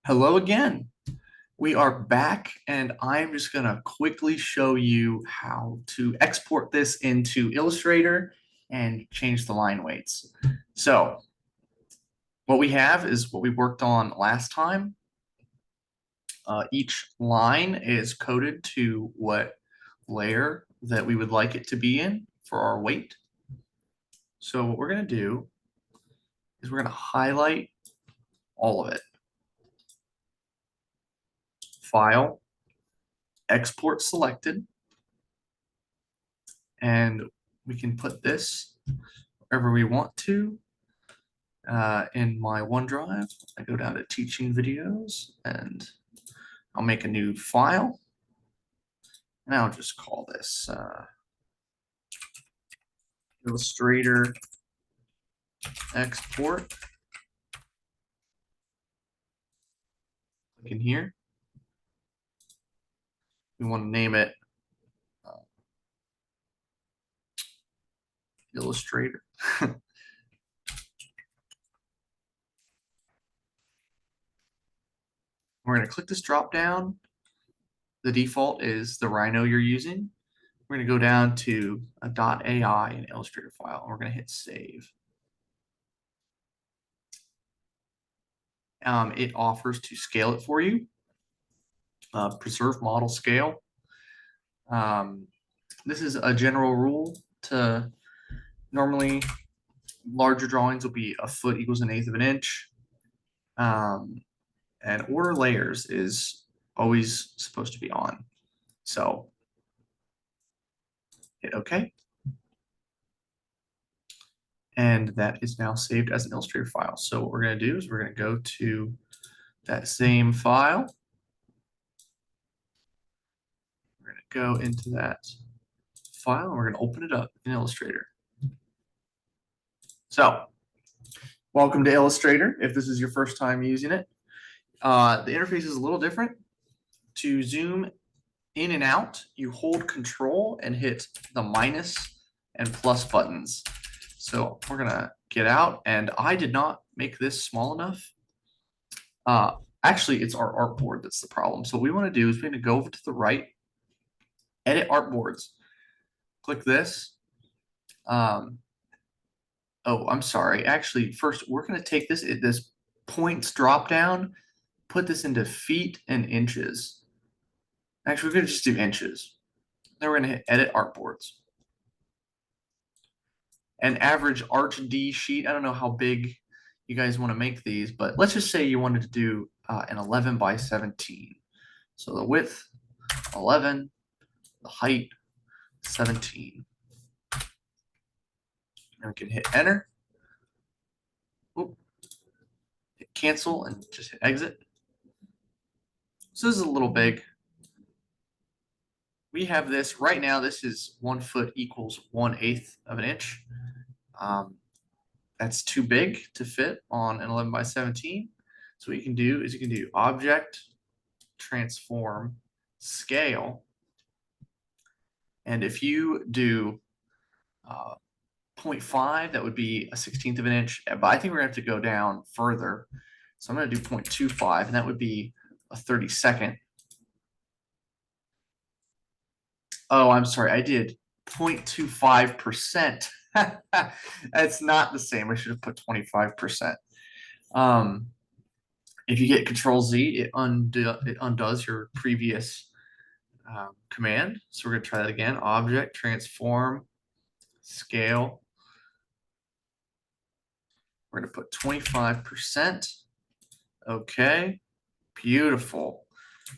Hello again. We are back, and I'm just going to quickly show you how to export this into Illustrator and change the line weights. So, what we have is what we worked on last time. Each line is coded to what layer that we would like it to be in for our weight. So, what we're going to do is we're going to highlight all of it. File, export selected. And we can put this wherever we want to. In my OneDrive, I go down to teaching videos and I'll make a new file. And I'll just call this Illustrator export. Click in here. We want to name it Illustrator. We're going to click this drop down. The default is the Rhino you're using. We're going to go down to a .ai in Illustrator file, and we're going to hit save. It offers to scale it for you. Preserve model scale. This is a general rule to normally larger drawings will be a foot equals 1/8 of an inch. And order layers is always supposed to be on. So hit OK. And that is now saved as an Illustrator file. So what we're going to do is we're going to go to that same file. We're going to go into that file and we're going to open it up in Illustrator. So welcome to Illustrator if this is your first time using it. The interface is a little different. To zoom in and out, you hold Control and hit the minus and plus buttons. So we're going to get out, and I did not make this small enough. Actually, it's our artboard that's the problem. So what we want to do is we're going to go over to the right, edit artboards. Click this. Oh, I'm sorry. Actually, first, we're going to take this points drop down, put this into feet and inches. Actually, we're going to just do inches. Then we're going to hit edit artboards. An average Arch D sheet, I don't know how big you guys want to make these, but let's just say you wanted to do an 11 by 17. So the width, 11, the height, 17. And we can hit enter. Oop. Hit cancel and just hit exit. So this is a little big. We have this right now. This is 1 foot equals 1/8 of an inch. That's too big to fit on an 11 by 17. So what you can do is you can do object, transform, scale. And if you do 0.5, that would be a 1/16 of an inch. But I think we're going to have to go down further. So I'm going to do 0.25, and that would be a 32nd. Oh, I'm sorry. I did 0.25%. That's not the same. I should have put 25%. If you get Control Z, it undoes your previous command. So we're going to try that again. Object, transform, scale. We're going to put 25%. Okay, beautiful.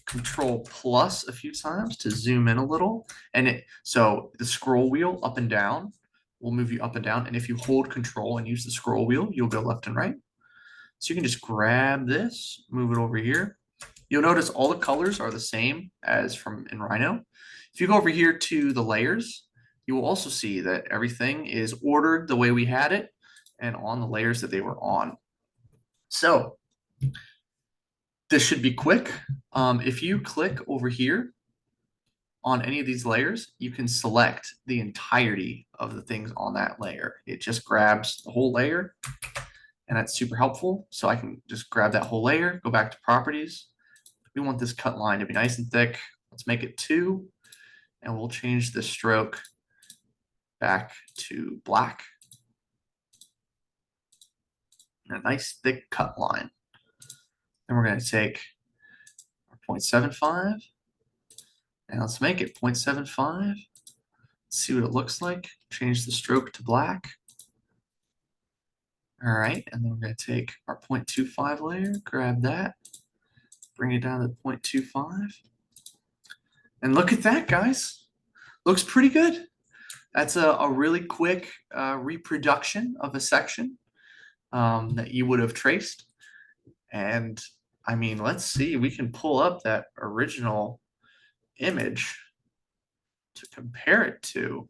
Control plus a few times to zoom in a little. And so the scroll wheel up and down will move you up and down. And if you hold Control and use the scroll wheel, you'll go left and right. So you can just grab this, move it over here. You'll notice all the colors are the same as from in Rhino. If you go over here to the layers, you will also see that everything is ordered the way we had it and on the layers that they were on. So this should be quick. If you click over here on any of these layers, you can select the entirety of the things on that layer. It just grabs the whole layer and that's super helpful. So I can just grab that whole layer, go back to properties. We want this cut line to be nice and thick. Let's make it 2, and we'll change the stroke back to black. And a nice thick cut line. Then we're going to take our 0.75, and let's make it 0.75. See what it looks like. Change the stroke to black. All right, and then we're going to take our 0.25 layer, grab that, bring it down to 0.25. And look at that, guys. Looks pretty good. That's a really quick reproduction of a section that you would have traced. And I mean, let's see, we can pull up that original image to compare it to.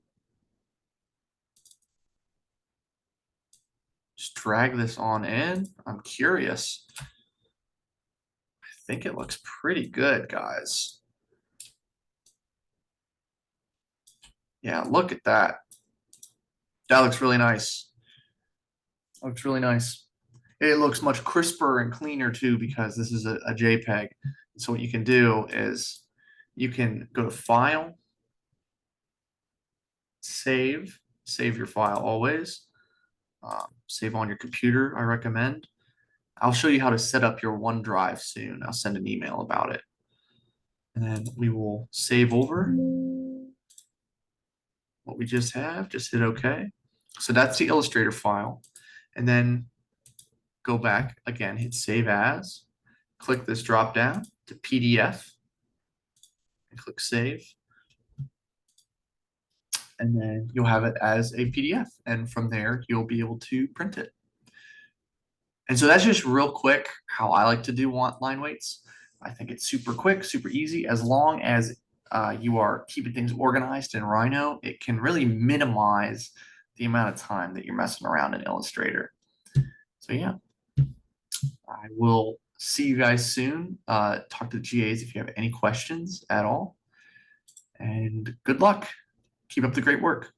Just drag this on in. I'm curious. I think it looks pretty good, guys. Yeah, look at that. That looks really nice. Looks really nice. It looks much crisper and cleaner too because this is a JPEG. So what you can do is you can go to File, Save your file always. Save on your computer, I recommend. I'll show you how to set up your OneDrive soon. I'll send an email about it. And then we will save over what we just have. Just hit OK. So that's the Illustrator file. And then go back again, hit Save As. Click this drop down to PDF and click Save. And then you'll have it as a PDF. And from there, you'll be able to print it. And so that's just real quick how I like to do line weights. I think it's super quick, super easy. As long as you are keeping things organized in Rhino, it can really minimize the amount of time that you're messing around in Illustrator. So yeah, I will see you guys soon. Talk to the GAs if you have any questions at all. And good luck. Keep up the great work.